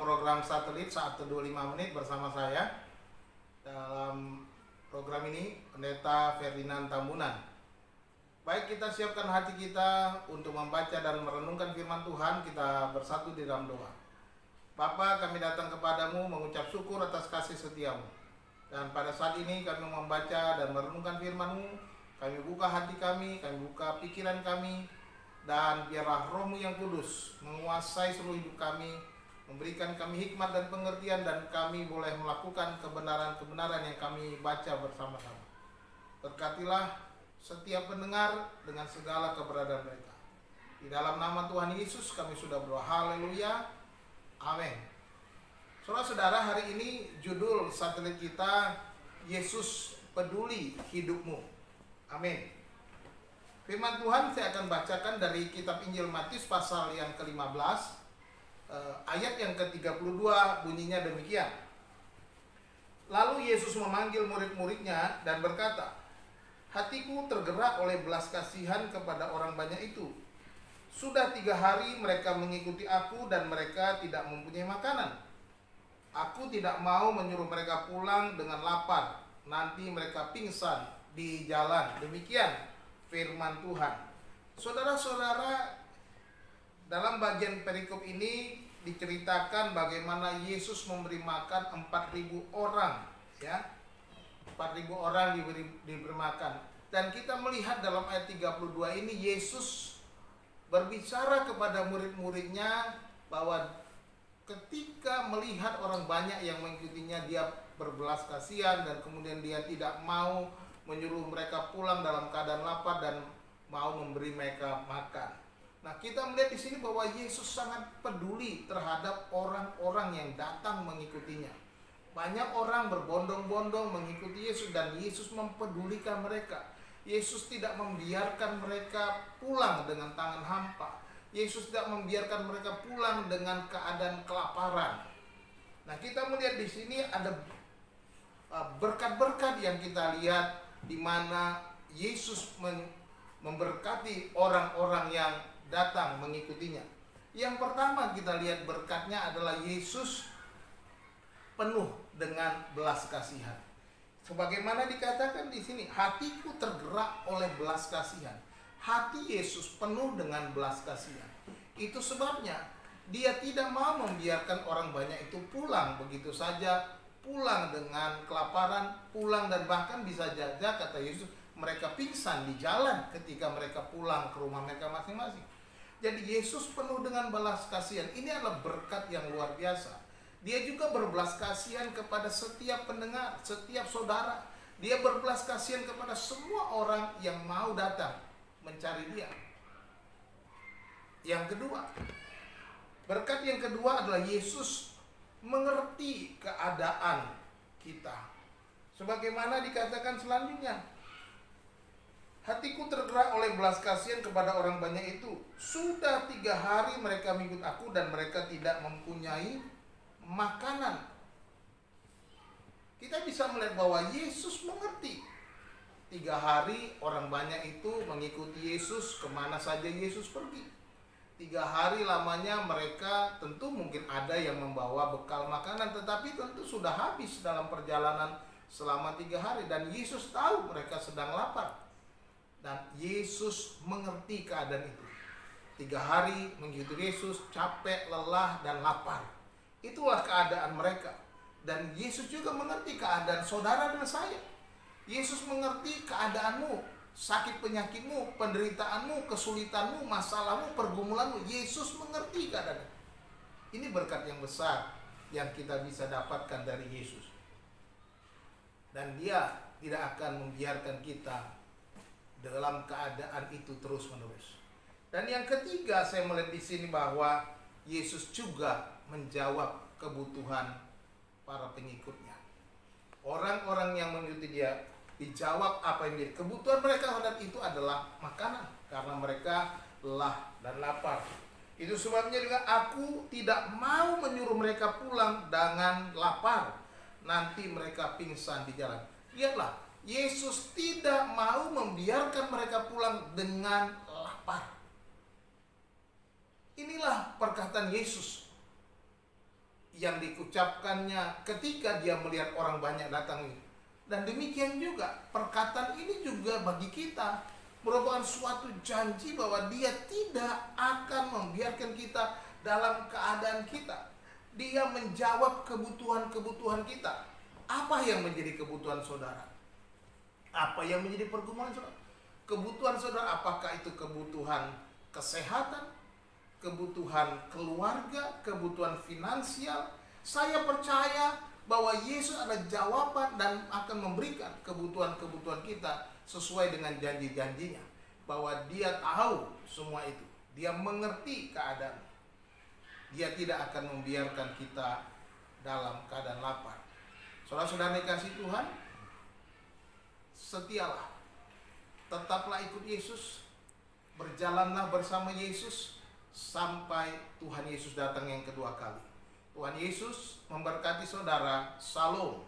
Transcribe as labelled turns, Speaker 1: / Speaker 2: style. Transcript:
Speaker 1: program satelit Saat Teduh 5 Menit bersama saya. Dalam program ini Pendeta Ferdinand Tambunan. Baik, kita siapkan hati kita untuk membaca dan merenungkan firman Tuhan. Kita bersatu di dalam doa. Bapa, kami datang kepadamu mengucap syukur atas kasih setiamu. Dan pada saat ini kami membaca dan merenungkan firman-Mu. Kami buka hati kami buka pikiran kami. Dan biarlah Roh-Mu yang kudus menguasai seluruh hidup kami, memberikan kami hikmat dan pengertian, dan kami boleh melakukan kebenaran-kebenaran yang kami baca bersama-sama. Berkatilah setiap pendengar dengan segala keberadaan mereka. Di dalam nama Tuhan Yesus kami sudah berdoa. Haleluya. Amin. Saudara-saudara, hari ini judul satelit kita, Yesus Peduli Hidupmu. Amin. Firman Tuhan saya akan bacakan dari kitab Injil Matius pasal yang ke-15, ayat yang ke-32, bunyinya demikian. Lalu Yesus memanggil murid-muridnya dan berkata, "Hatiku tergerak oleh belas kasihan kepada orang banyak itu. Sudah 3 hari mereka mengikuti aku dan mereka tidak mempunyai makanan. Aku tidak mau menyuruh mereka pulang dengan lapar. Nanti mereka pingsan di jalan." Demikian firman Tuhan. Saudara-saudara, dalam bagian perikop ini diceritakan bagaimana Yesus memberi makan 4.000 orang, ya. 4.000 orang diberi makan. Dan kita melihat dalam ayat 32 ini Yesus berbicara kepada murid-muridnya bahwa ketika melihat orang banyak yang mengikutinya, dia berbelas kasihan dan kemudian dia tidak mau menyuruh mereka pulang dalam keadaan lapar dan mau memberi mereka makan. Nah, kita melihat di sini bahwa Yesus sangat peduli terhadap orang-orang yang datang mengikutinya. Banyak orang berbondong-bondong mengikuti Yesus dan Yesus mempedulikan mereka. Yesus tidak membiarkan mereka pulang dengan tangan hampa. Yesus tidak membiarkan mereka pulang dengan keadaan kelaparan. Nah, kita melihat di sini ada berkat-berkat yang kita lihat di mana Yesus memberkati orang-orang yang datang mengikutinya. Yang pertama kita lihat berkatnya adalah Yesus penuh dengan belas kasihan. Sebagaimana dikatakan di sini, hatiku tergerak oleh belas kasihan. Hati Yesus penuh dengan belas kasihan. Itu sebabnya dia tidak mau membiarkan orang banyak itu pulang begitu saja, pulang dengan kelaparan, pulang dan bahkan bisa saja, kata Yesus, mereka pingsan di jalan ketika mereka pulang ke rumah mereka masing-masing. Jadi Yesus penuh dengan belas kasihan. Ini adalah berkat yang luar biasa. Dia juga berbelas kasihan kepada setiap pendengar, setiap saudara. Dia berbelas kasihan kepada semua orang yang mau datang mencari dia. Yang kedua, berkat yang kedua adalah Yesus mengerti keadaan kita. Sebagaimana dikatakan selanjutnya, hatiku tergerak oleh belas kasihan kepada orang banyak itu. Sudah 3 hari mereka mengikut aku dan mereka tidak mempunyai makanan. Kita bisa melihat bahwa Yesus mengerti. 3 hari orang banyak itu mengikuti Yesus kemana saja Yesus pergi. 3 hari lamanya mereka tentu mungkin ada yang membawa bekal makanan, tetapi tentu sudah habis dalam perjalanan selama 3 hari. Dan Yesus tahu mereka sedang lapar. Dan Yesus mengerti keadaan itu. 3 hari mengikuti Yesus, capek, lelah, dan lapar. Itulah keadaan mereka. Dan Yesus juga mengerti keadaan saudara dan saya. Yesus mengerti keadaanmu, sakit penyakitmu, penderitaanmu, kesulitanmu, masalahmu, pergumulanmu. Yesus mengerti keadaan. Ini berkat yang besar yang kita bisa dapatkan dari Yesus. Dan dia tidak akan membiarkan kita dalam keadaan itu terus-menerus. Dan yang ketiga, saya melihat di sini bahwa Yesus juga menjawab kebutuhan para pengikutnya. Orang-orang yang mengikuti dia, dijawab apa yang menjadi kebutuhan mereka terhadap itu adalah makanan, karena mereka lelah dan lapar. Itu sebabnya juga aku tidak mau menyuruh mereka pulang dengan lapar, nanti mereka pingsan di jalan. Lihatlah, Yesus tidak mau membiarkan mereka pulang dengan lapar. Inilah perkataan Yesus yang diucapkannya ketika dia melihat orang banyak datang ini. Dan demikian juga perkataan ini juga bagi kita merupakan suatu janji bahwa dia tidak akan membiarkan kita dalam keadaan kita. Dia menjawab kebutuhan-kebutuhan kita. Apa yang menjadi kebutuhan saudara? Apa yang menjadi pergumulan saudara? Kebutuhan saudara, apakah itu kebutuhan kesehatan, kebutuhan keluarga, kebutuhan finansial? Saya percaya bahwa Yesus ada jawaban dan akan memberikan kebutuhan-kebutuhan kita sesuai dengan janji-janjinya. Bahwa dia tahu semua itu. Dia mengerti keadaan. Dia tidak akan membiarkan kita dalam keadaan lapar. Saudara-saudara dikasih Tuhan, setialah. Tetaplah ikut Yesus. Berjalanlah bersama Yesus sampai Tuhan Yesus datang yang kedua kali. Tuhan Yesus memberkati saudara. Shalom.